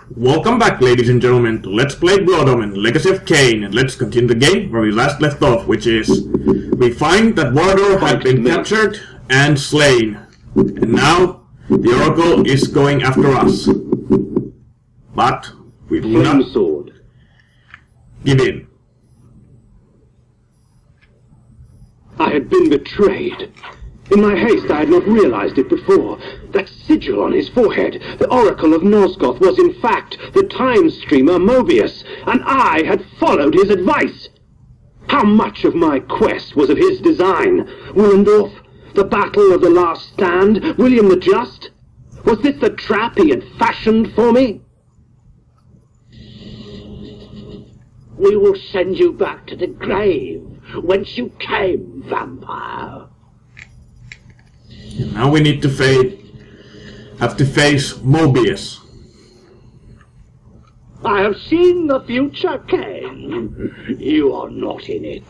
Welcome back, ladies and gentlemen, to Let's Play Blood Omen, Legacy of Kain, and let's continue the game where we last left off, which is we find that Warder had been captured and slain, and now the Oracle is going after us. But we will not give in. I had been betrayed. In my haste, I had not realized it before. That sigil on his forehead, the Oracle of Nosgoth, was in fact the time streamer Mobius, and I had followed his advice. How much of my quest was of his design? Willendorf? The Battle of the Last Stand? William the Just? Was this the trap he had fashioned for me? We will send you back to the grave, whence you came, vampire. And now we need to have to face Mobius. I have seen the future, Kain. You are not in it.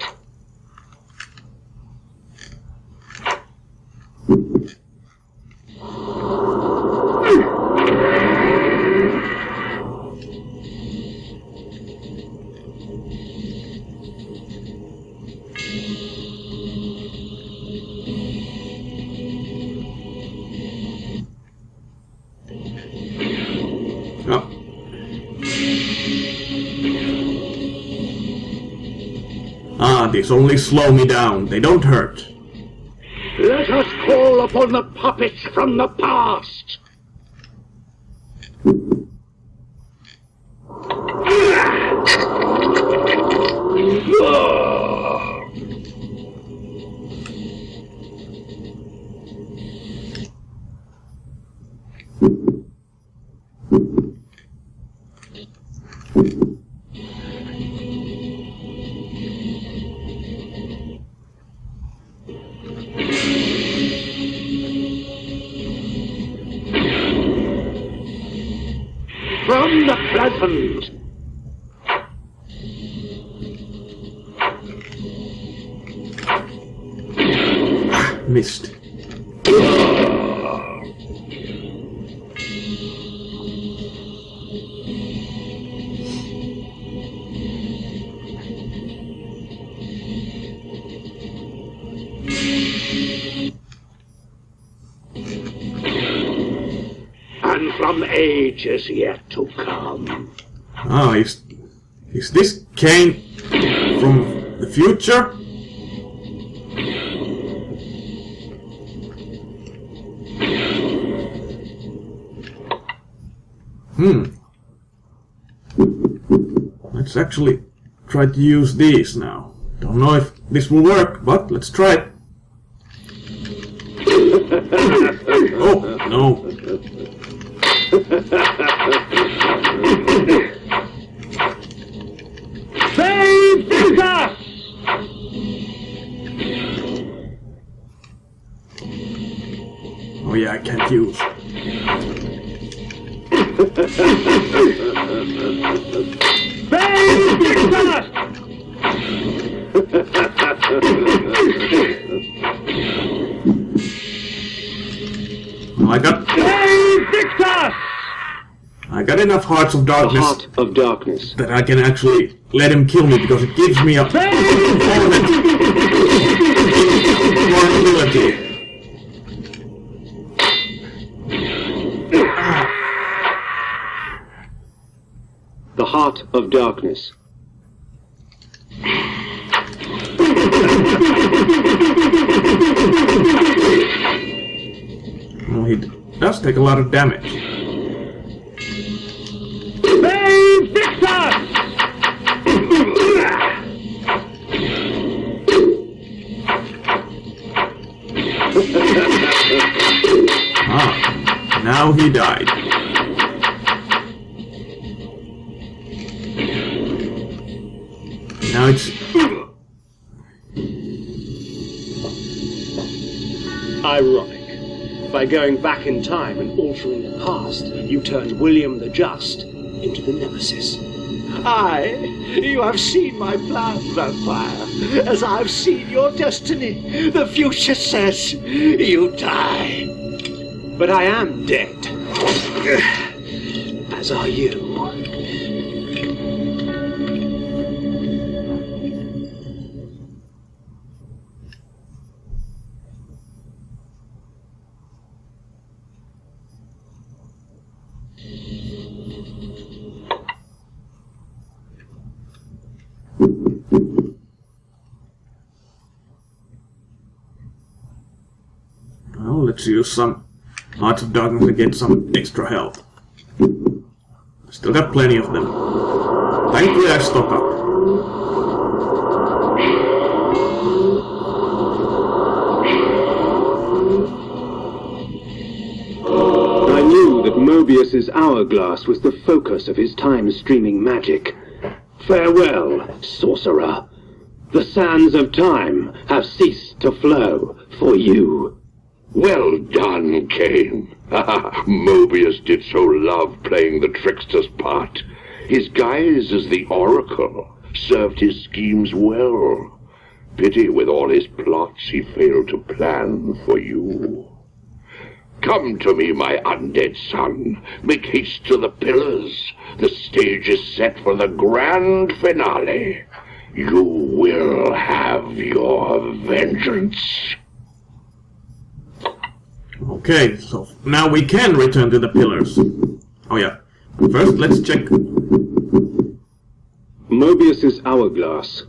These only slow me down. They don't hurt. Let us call upon the puppets from the past. From the present. Missed. And from ages yet to come. Ah, is this Kain from the future? Let's actually try to use these now. Don't know if this will work, but let's try it. Oh, no. Save us! Oh yeah, I can't use. Save us! I got enough Hearts of Darkness, that I can actually let him kill me because it gives me a vulnerability. The Heart of Darkness. Well, he does take a lot of damage. Now he died. Now it's... Ironic. By going back in time and altering the past, you turned William the Just into the Nemesis. Aye, you have seen my plan, vampire, as I've seen your destiny. The future says you die. But I am dead. as are you. Well, let's use some Hearts of Darkness to get some extra health. Still got plenty of them. Thankfully I stock up. I knew that Mobius's hourglass was the focus of his time-streaming magic. Farewell, sorcerer. The sands of time have ceased to flow for you. Well done, Kain. Mobius did so love playing the trickster's part. His guise as the Oracle served his schemes well. Pity with all his plots he failed to plan for you. Come to me, my undead son. Make haste to the pillars. The stage is set for the grand finale. You will have your vengeance. Okay, so now we can return to the pillars. Oh yeah. First, let's check. Mobius's hourglass.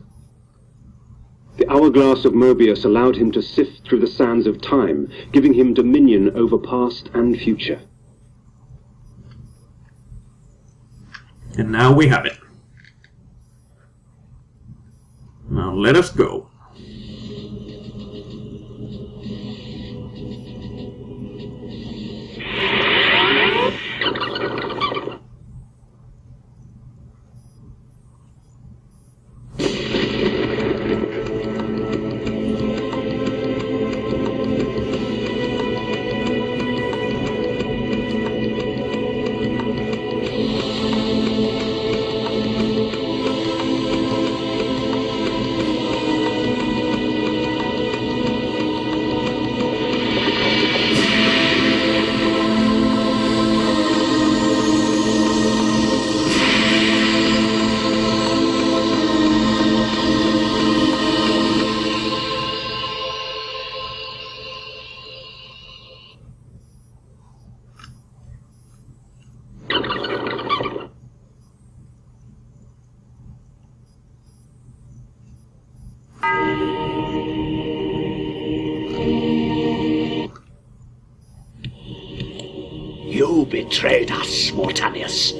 The hourglass of Mobius allowed him to sift through the sands of time, giving him dominion over past and future. And now we have it. Now let us go. You betrayed us, Mortanius.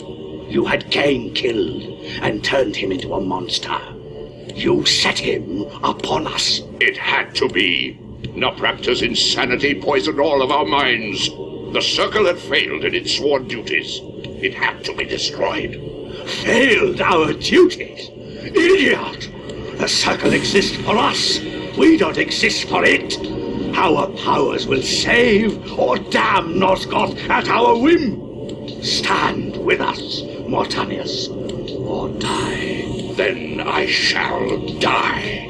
You had Kain killed and turned him into a monster. You set him upon us. It had to be. Nopraptor's insanity poisoned all of our minds. The Circle had failed in its sworn duties. It had to be destroyed. Failed our duties? Idiot! The Circle exists for us. We don't exist for it. Our powers will save or damn Nosgoth at our whim. Stand with us, Mortanius, or die. Then I shall die.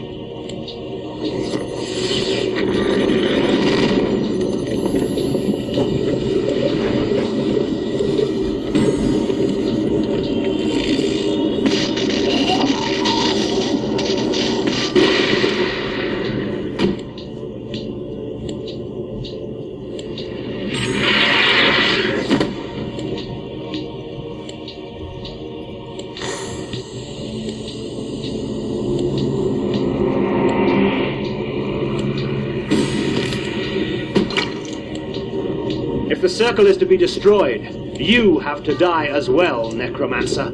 If the Circle is to be destroyed, you have to die as well, Necromancer.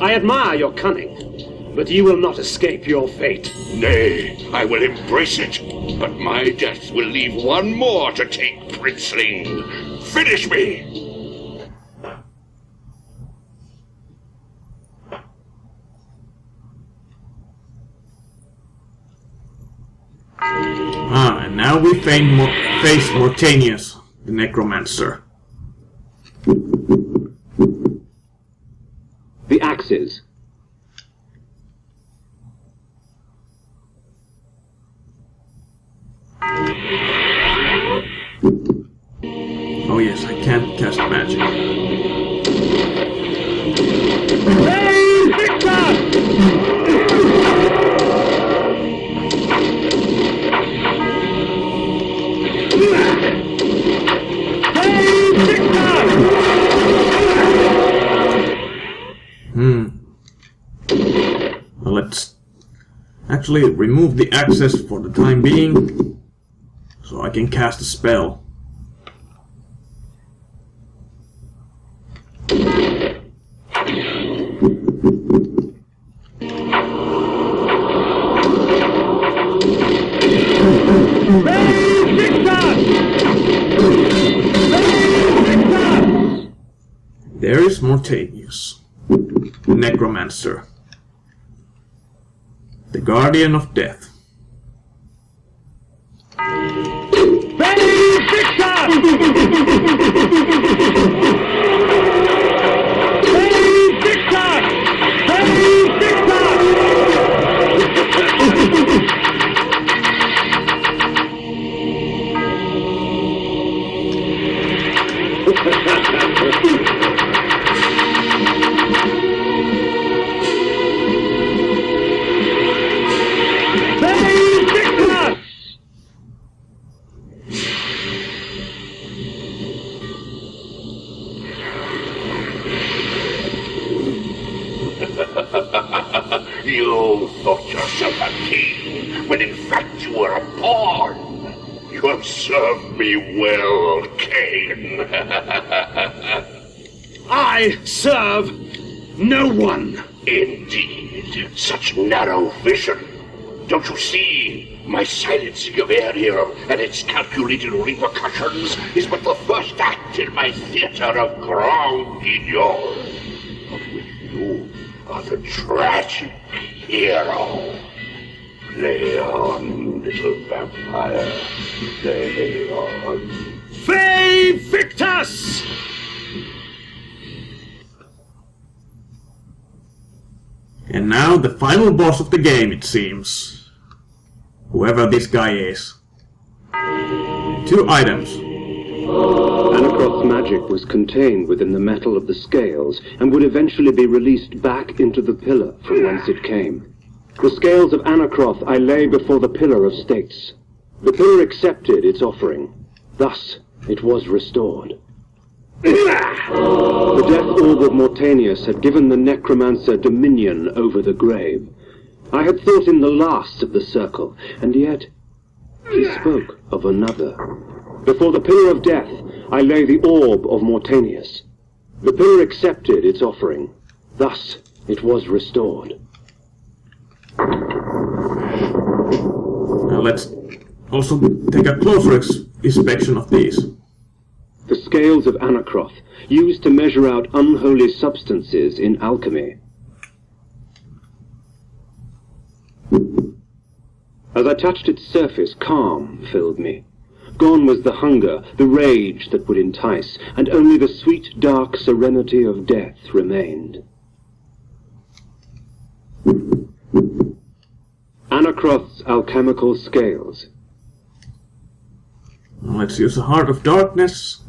I admire your cunning, but you will not escape your fate. Nay, I will embrace it, but my death will leave one more to take, Princeling. Finish me! And now we face Mortanius, the Necromancer. The axes. Oh yes, I can't cast magic. Well, let's actually remove the access for the time being, so I can cast a spell. There is Mortanius, Necromancer, the Guardian of Death. You thought yourself a king, when in fact you were a pawn. You have served me well, Kain. I serve no one. Indeed, such narrow vision. Don't you see? My silencing of Ariel and its calculated repercussions is but the first act in my theater of grand guignol. But with you are the tragic hero. Play on, little vampire. Play on. Fay Victus! And now the final boss of the game, it seems. Whoever this guy is. 2 items. Anacroth's magic was contained within the metal of the scales and would eventually be released back into the pillar from whence it came. The scales of Anacroth I lay before the Pillar of States. The pillar accepted its offering. Thus, it was restored. The death orb of Mortanius had given the necromancer dominion over the grave. I had thought him the last of the circle, and yet he spoke of another. Before the Pillar of Death, I lay the orb of Mortanius. The pillar accepted its offering. Thus, it was restored. Now let's also take a closer inspection of these. The scales of Anacroth, used to measure out unholy substances in alchemy. As I touched its surface, calm filled me. Gone was the hunger, the rage that would entice, and only the sweet, dark serenity of death remained. Anacroth's alchemical scales. Let's use a Heart of Darkness.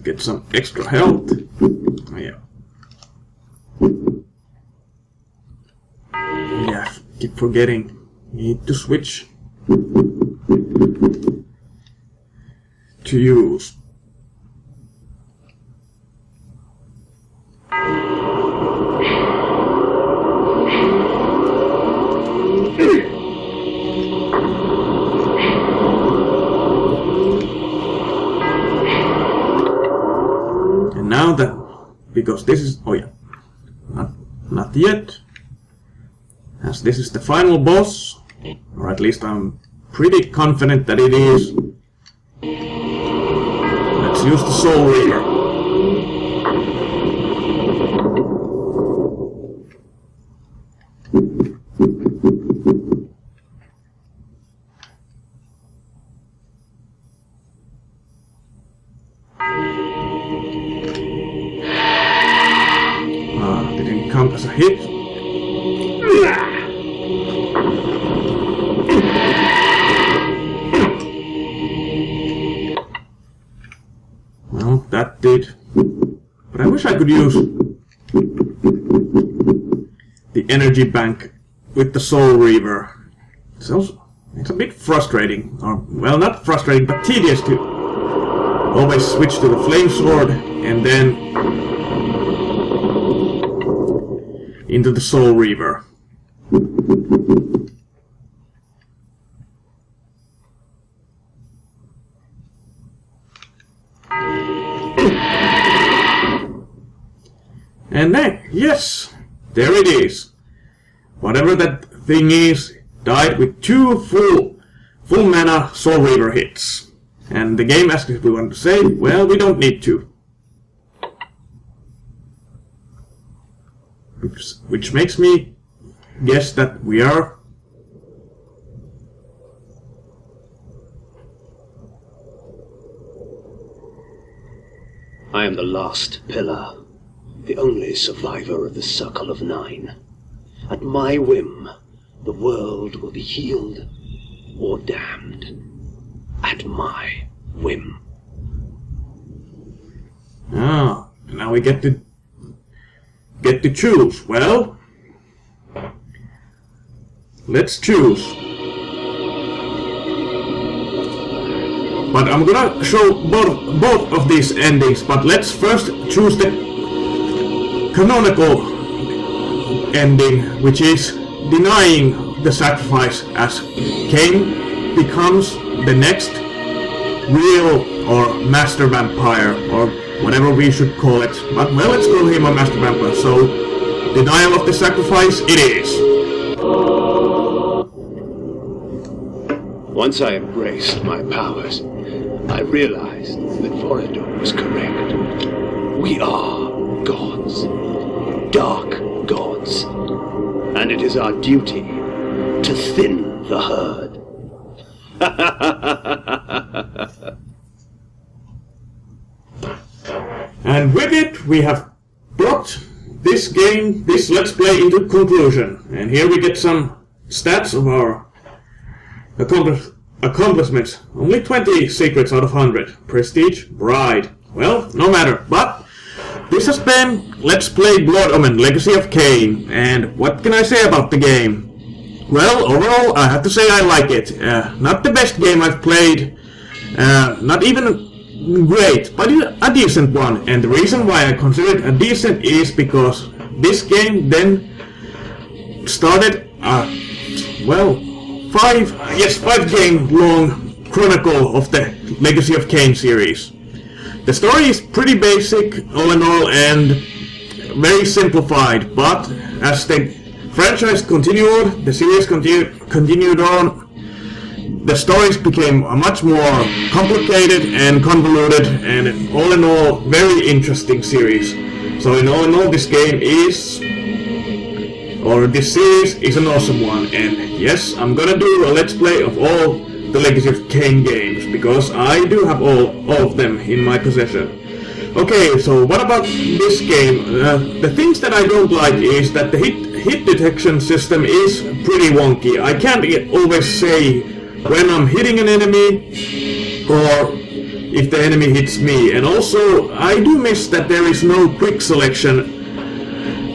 Get some extra health. Oh, yeah. Yeah, keep forgetting. Need to switch to use. And now that, because this is, oh yeah, not yet, as this is the final boss, or at least I'm pretty confident that it is. Let's use the Soul Reaver. Didn't count as a hit. Well, that did. But I wish I could use the energy bank with the Soul Reaver. It's also, It's a bit frustrating, or, well, not frustrating, but tedious to always switch to the flame sword and then into the Soul Reaver. And then, yes, there it is. Whatever that thing is, died with 2 full mana Soul Reaver hits. And the game asks if we want to save. Well, we don't need to. Which makes me guess that we are... I am the last pillar, the only survivor of the Circle of Nine. At my whim, the world will be healed or damned. At my whim. Ah, now we get to choose. Well, let's choose. But I'm gonna show both of these endings, but let's first choose the canonical ending, which is denying the sacrifice as Kain becomes the next real or master vampire, or whatever we should call it. But well, let's call him a master vampire. So, denial of the sacrifice it is. Once I embraced my powers, I realized that Vorador was correct. We are gods. Dark gods. And it is our duty to thin the herd. And with it, we have brought this game, this Let's Play, into conclusion. And here we get some stats of our accomplishments. Only 20 secrets out of 100. Prestige, Bride. Well, no matter. But this has been Let's Play Blood Omen, Legacy of Kain. And what can I say about the game? Well, overall, I have to say I like it. Not the best game I've played. Not even great, but a decent one. And the reason why I consider it a decent is because this game then started well, 5 game long chronicle of the Legacy of Kain series. The story is pretty basic all in all and very simplified, but as the franchise continued, the series continued on, the stories became much more complicated and convoluted, and all in all, very interesting series. So in all, this game is, or this series is an awesome one, and yes, I'm gonna do a Let's Play of all the Legacy of Kain games, because I do have all of them in my possession. Okay, so what about this game? The things that I don't like is that the hit detection system is pretty wonky. I can't always say when I'm hitting an enemy or if the enemy hits me. And also, I do miss that there is no quick selection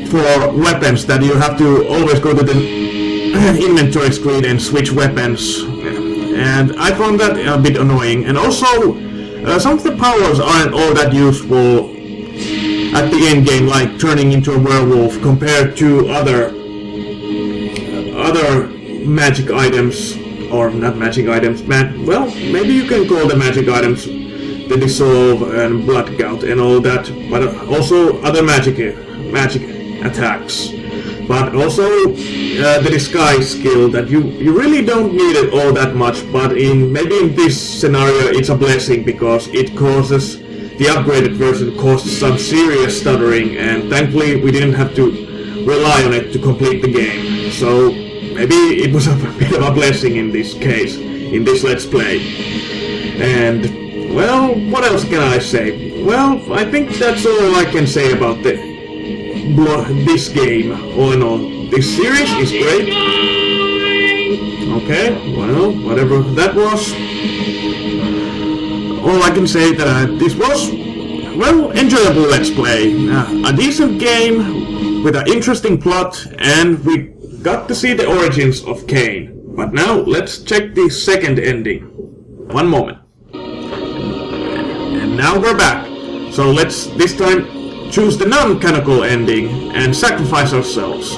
for weapons, that you have to always go to the inventory screen and switch weapons. And I found that a bit annoying. And also, some of the powers aren't all that useful at the end game, like turning into a werewolf, compared to other magic items, or not magic items, well, maybe you can call them magic items, the Dissolve and Blood Gout and all that, but also other magic attacks. But also the disguise skill, that you really don't need it all that much, but maybe in this scenario it's a blessing, because it causes, the upgraded version causes some serious stuttering, and thankfully we didn't have to rely on it to complete the game. So maybe it was a bit of a blessing in this case, in this Let's Play. And well, what else can I say? Well, I think that's all I can say about this game, all in all. This series is great. Okay, well, whatever that was. All I can say that this was, well, enjoyable Let's Play. A decent game with an interesting plot, and we got to see the origins of Kain. But now, let's check the second ending. One moment. And now we're back. So let's, this time, choose the non-canonical ending and sacrifice ourselves.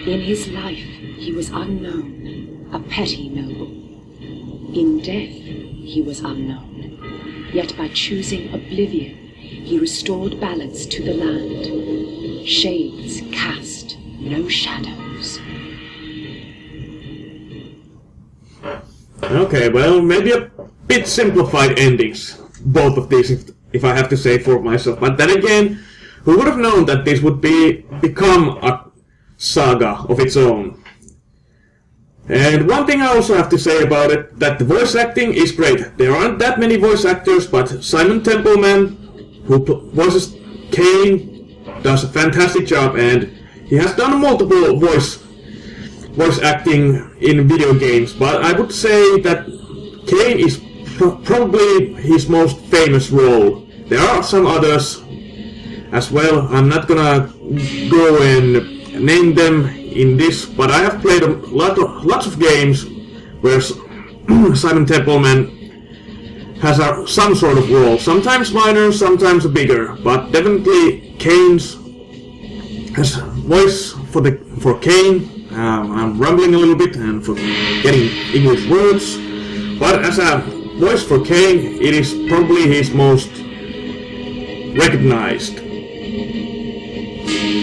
In his life, he was unknown, a petty noble. In death, he was unknown. Yet by choosing oblivion, he restored balance to the land. Shades cast no shadows. Okay, well, maybe a bit simplified endings, both of these, if I have to say for myself. But then again, who would have known that this would become a saga of its own? And one thing I also have to say about it, that the voice acting is great. There aren't that many voice actors, but Simon Templeman, who voices Kain, does a fantastic job, and he has done multiple voice acting in video games. But I would say that Kain is probably his most famous role. There are some others as well. I'm not gonna go and name them in this, but I have played lots of games where Simon Templeman has some sort of role, sometimes minor, sometimes bigger, but definitely Kain's has voice for Kain. I'm rambling a little bit and for getting English words, but as a voice for Kain, it is probably his most recognized.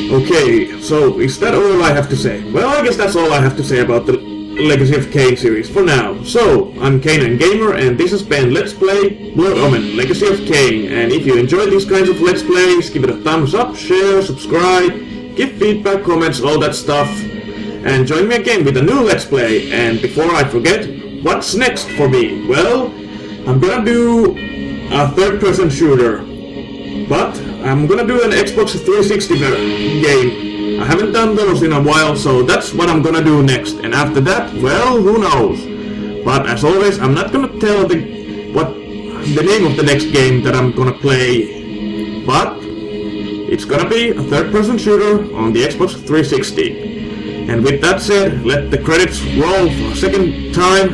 Okay, so is that all I have to say? Well, I guess that's all I have to say about the Legacy of Kain series for now. So, I'm Kain Gamer, and this has been Let's Play Blood Omen, Legacy of Kain. And if you enjoy these kinds of Let's Plays, give it a thumbs up, share, subscribe, give feedback, comments, all that stuff. And join me again with a new Let's Play. And before I forget, what's next for me? Well, I'm gonna do a third-person shooter. But I'm gonna do an Xbox 360 game. I haven't done those in a while, so that's what I'm gonna do next. And after that, well, who knows? But as always, I'm not gonna tell the name of the next game that I'm gonna play. But it's gonna be a third-person shooter on the Xbox 360. And with that said, let the credits roll for a second time.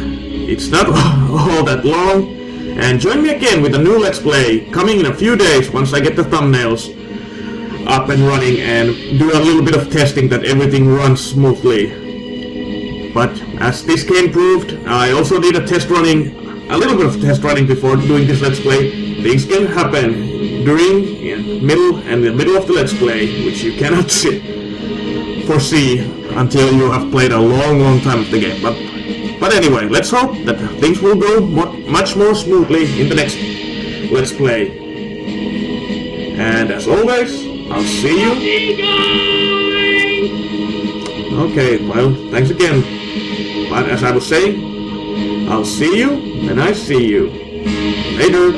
It's not all that long. And join me again with a new Let's Play coming in a few days once I get the thumbnails up and running and do a little bit of testing that everything runs smoothly. But as this game proved, I also did a little bit of test running before doing this Let's Play. Things can happen during, in the middle of the Let's Play, which you cannot foresee until you have played a long time of the game. But anyway, let's hope that things will go much more smoothly in the next Let's Play. And as always, I'll see you. Okay, well, thanks again. But as I was saying, I'll see you when I see you. Later.